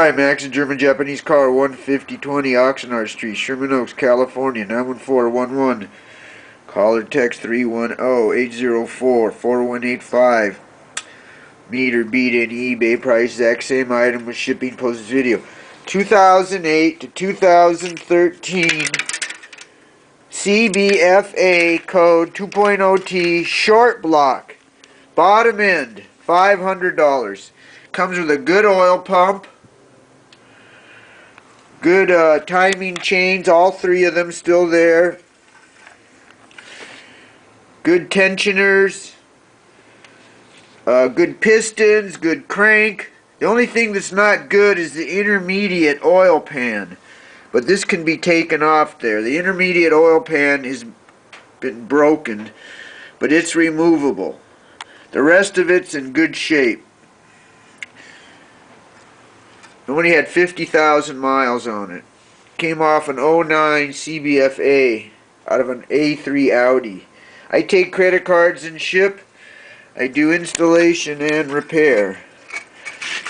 Hi, Max, a German Japanese car, 15020 Oxnard Street, Sherman Oaks, California, 91411. Call or text 310-804-4185. Meter beat in eBay price, exact same item with shipping post video. 2008 to 2013 CBFA code 2.0T short block. Bottom end, $500. Comes with a good oil pump. Good timing chains, all three of them still there. Good tensioners. Good pistons, good crank. The only thing that's not good is the intermediate oil pan. But this can be taken off there. The intermediate oil pan has been broken, but it's removable. The rest of it's in good shape. It only had 50,000 miles on it. Came off an '09 CBFA out of an A3 Audi. I take credit cards and ship. I do installation and repair.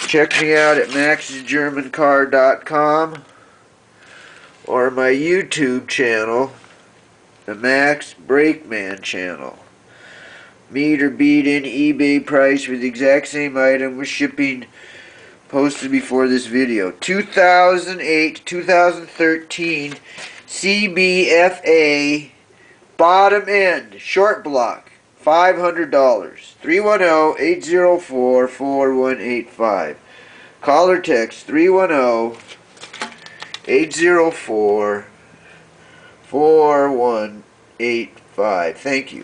Check me out at maxsgermancar.com or my YouTube channel, the Max Brakeman channel. Meter beat in eBay price for the exact same item with shipping posted before this video. 2008 2013 CBFA bottom end short block, $500. 310-804-4185. Call or text 310-804-4185. Thank you.